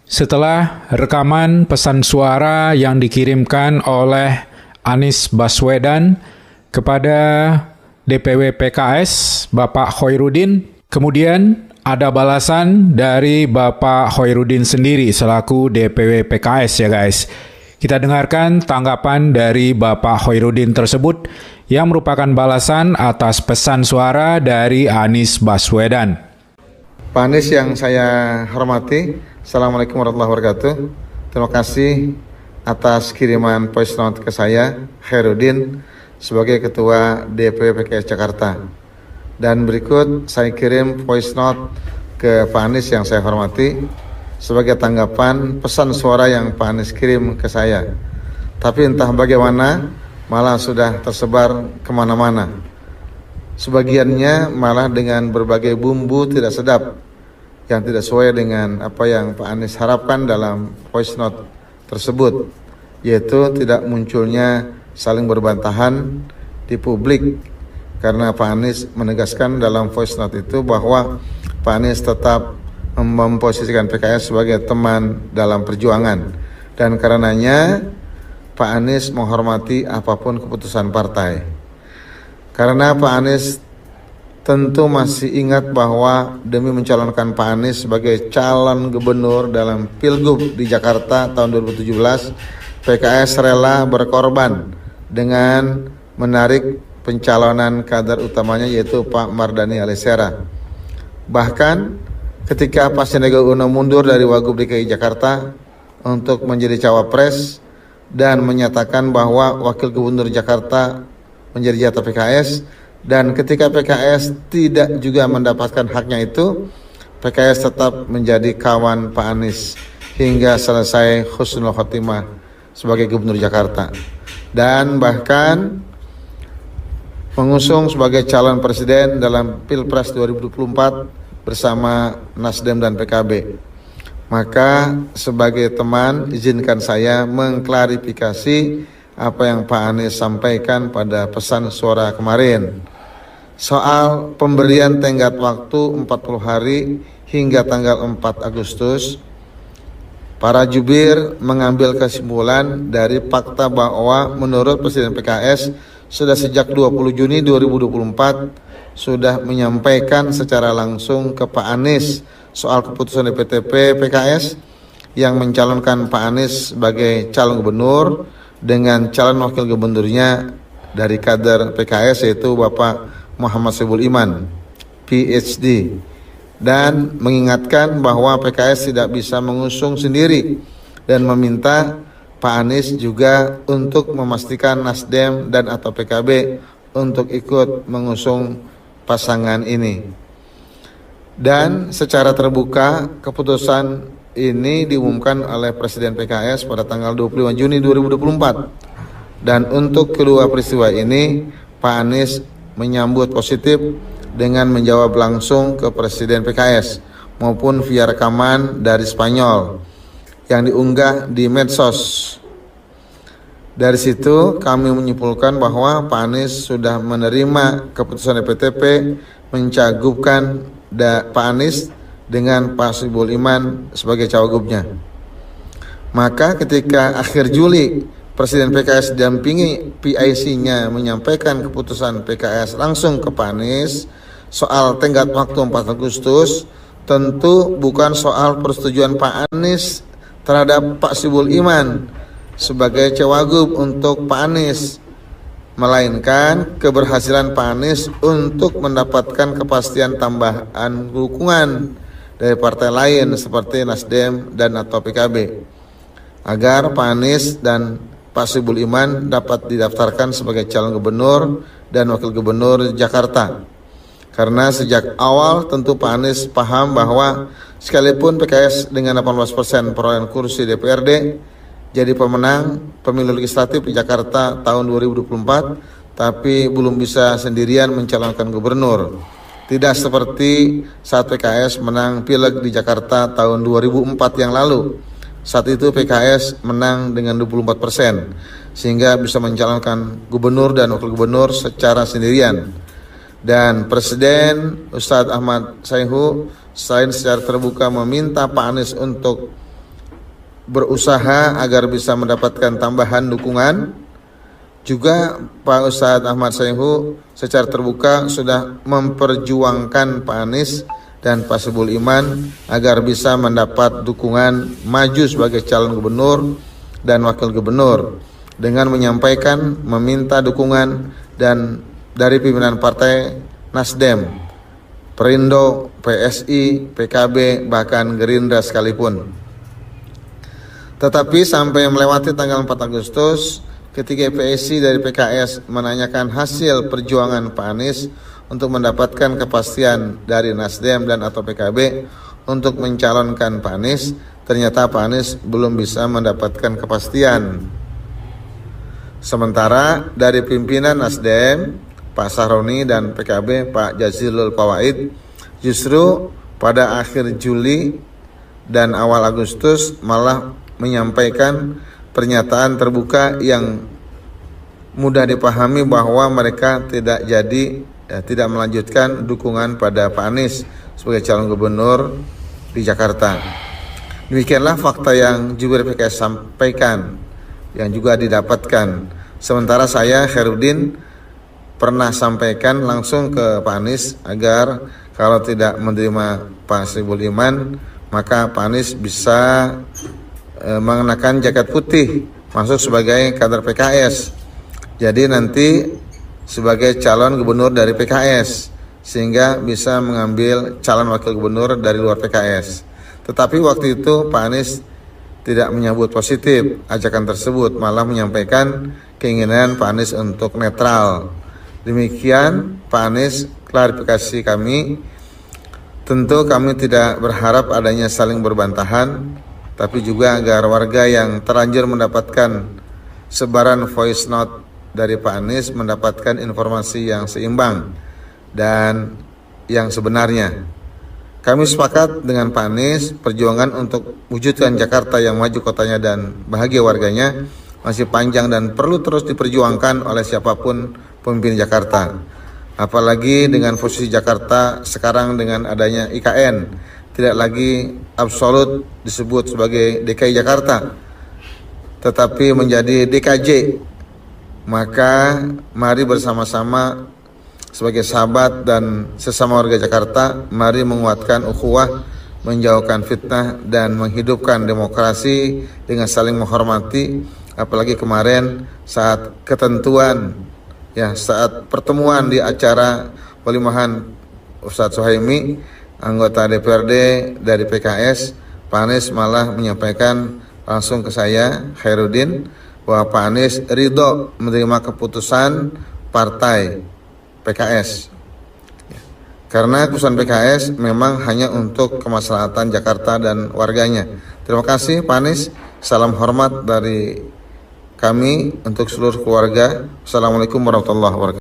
Setelah rekaman pesan suara yang dikirimkan oleh Anies Baswedan kepada DPW PKS, Bapak Khoirudin, kemudian ada balasan dari Bapak Khoirudin sendiri selaku DPW PKS ya guys. Kita dengarkan tanggapan dari Bapak Khoirudin tersebut yang merupakan balasan atas pesan suara dari Anies Baswedan. Pak Anies yang saya hormati, Assalamualaikum warahmatullahi wabarakatuh. Terima kasih atas kiriman voice note ke saya, Khoirudin, sebagai Ketua DPW PKS Jakarta. Dan berikut saya kirim voice note ke Pak Anies yang saya hormati sebagai tanggapan pesan suara yang Pak Anies kirim ke saya. Tapi entah bagaimana, malah sudah tersebar kemana-mana. Sebagiannya malah dengan berbagai bumbu tidak sedap yang tidak sesuai dengan apa yang Pak Anies harapkan dalam voice note tersebut, yaitu tidak munculnya saling berbantahan di publik, karena Pak Anies menegaskan dalam voice note itu bahwa Pak Anies tetap memposisikan PKS sebagai teman dalam perjuangan, dan karenanya Pak Anies menghormati apapun keputusan partai. Karena Pak Anies tentu masih ingat bahwa demi mencalonkan Pak Anies sebagai calon gubernur dalam Pilgub di Jakarta tahun 2017, PKS rela berkorban dengan menarik pencalonan kader utamanya yaitu Pak Mardhani Alisera. Bahkan ketika Pak Sandiaga Uno mundur dari Wagub DKI Jakarta untuk menjadi cawapres dan menyatakan bahwa wakil gubernur Jakarta menjadi jatah PKS, dan ketika PKS tidak juga mendapatkan haknya itu, PKS tetap menjadi kawan Pak Anies hingga selesai husnul khotimah sebagai gubernur Jakarta, dan bahkan mengusung sebagai calon presiden dalam Pilpres 2024 bersama Nasdem dan PKB. Maka sebagai teman, izinkan saya mengklarifikasi apa yang Pak Anies sampaikan pada pesan suara kemarin soal pemberian tenggat waktu 40 hari hingga tanggal 4 Agustus. Para jubir mengambil kesimpulan dari fakta bahwa menurut Presiden PKS sudah sejak 20 Juni 2024 sudah menyampaikan secara langsung ke Pak Anies soal keputusan DPTP PKS yang mencalonkan Pak Anies sebagai calon gubernur dengan calon wakil gubernurnya dari kader PKS yaitu Bapak Muhammad Soebul Iman, PhD, dan mengingatkan bahwa PKS tidak bisa mengusung sendiri dan meminta Pak Anies juga untuk memastikan Nasdem dan atau PKB untuk ikut mengusung pasangan ini. Dan secara terbuka keputusan ini diumumkan oleh Presiden PKS pada tanggal 25 Juni 2024. Dan untuk kedua peristiwa ini, Pak Anies menyambut positif dengan menjawab langsung ke Presiden PKS maupun via rekaman dari Spanyol yang diunggah di medsos. Dari situ kami menyimpulkan bahwa Pak Anies sudah menerima keputusan DPTP mencagupkan Pak Anies dengan Pak Soebul Iman sebagai cawagupnya. Maka ketika akhir Juli Presiden PKS didampingi PIC-nya menyampaikan keputusan PKS langsung ke Pak Anies soal tenggat waktu 4 Agustus, tentu bukan soal persetujuan Pak Anies terhadap Pak Soebul Iman sebagai cawagup untuk Pak Anies, melainkan keberhasilan Pak Anies untuk mendapatkan kepastian tambahan dukungan dari partai lain seperti Nasdem dan atau PKB agar Pak Anies dan Pak Soebul Iman dapat didaftarkan sebagai calon gubernur dan wakil gubernur Jakarta. Karena sejak awal tentu Pak Anies paham bahwa sekalipun PKS dengan 18% perolehan kursi DPRD jadi pemenang pemilu legislatif di Jakarta tahun 2024, tapi belum bisa sendirian mencalonkan gubernur. Tidak seperti saat PKS menang Pileg di Jakarta tahun 2004 yang lalu. Saat itu PKS menang dengan 24%, sehingga bisa mencalonkan gubernur dan wakil gubernur secara sendirian. Dan Presiden Ustadz Ahmad Sayhu selain secara terbuka meminta Pak Anies untuk berusaha agar bisa mendapatkan tambahan dukungan. Juga Pak Ustadz Ahmad Sayhu secara terbuka sudah memperjuangkan Pak Anies dan Pak Soebul Iman agar bisa mendapat dukungan maju sebagai calon gubernur dan wakil gubernur dengan menyampaikan meminta dukungan dan dari pimpinan partai Nasdem, Perindo, PSI, PKB, bahkan Gerindra sekalipun. Tetapi sampai melewati tanggal 4 Agustus ketika PSI dari PKS menanyakan hasil perjuangan Pak Anies untuk mendapatkan kepastian dari Nasdem dan atau PKB untuk mencalonkan Pak Anies, ternyata Pak Anies belum bisa mendapatkan kepastian. Sementara dari pimpinan Nasdem, Pak Sahroni dan PKB, Pak Jazilul Fawait, justru pada akhir Juli dan awal Agustus malah menyampaikan pernyataan terbuka yang mudah dipahami bahwa mereka tidak melanjutkan dukungan pada Pak Anies sebagai calon gubernur di Jakarta. Demikianlah fakta yang juga PKS sampaikan, yang juga didapatkan. Sementara saya, Khairuddin, pernah sampaikan langsung ke Pak Anies agar kalau tidak menerima Pak Soebul Iman, maka Pak Anies bisa mengenakan jaket putih masuk sebagai kader PKS. Jadi nanti sebagai calon gubernur dari PKS, sehingga bisa mengambil calon wakil gubernur dari luar PKS. Tetapi waktu itu Pak Anies tidak menyambut positif ajakan tersebut, malah menyampaikan keinginan Pak Anies untuk netral. Demikian Pak Anies klarifikasi kami. Tentu kami tidak berharap adanya saling berbantahan, tapi juga agar warga yang terlanjur mendapatkan sebaran voice note dari Pak Anies mendapatkan informasi yang seimbang dan yang sebenarnya. Kami sepakat dengan Pak Anies, perjuangan untuk wujudkan Jakarta yang maju kotanya dan bahagia warganya masih panjang dan perlu terus diperjuangkan oleh siapapun pemimpin Jakarta. Apalagi dengan posisi Jakarta sekarang dengan adanya IKN, tidak lagi absolut disebut sebagai DKI Jakarta, tetapi menjadi DKJ. Maka mari bersama-sama sebagai sahabat dan sesama warga Jakarta, mari menguatkan ukhuwah, menjauhkan fitnah dan menghidupkan demokrasi dengan saling menghormati. Apalagi kemarin saat ketentuan, saat pertemuan di acara walimahan Ustadz Suhaimi, anggota DPRD dari PKS, Pak Anies malah menyampaikan langsung ke saya, Khairuddin, bahwa Pak Anies ridho menerima keputusan partai PKS. Karena keputusan PKS memang hanya untuk kemaslahatan Jakarta dan warganya. Terima kasih Pak Anies, salam hormat dari kami untuk seluruh keluarga. Assalamualaikum warahmatullahi wabarakatuh.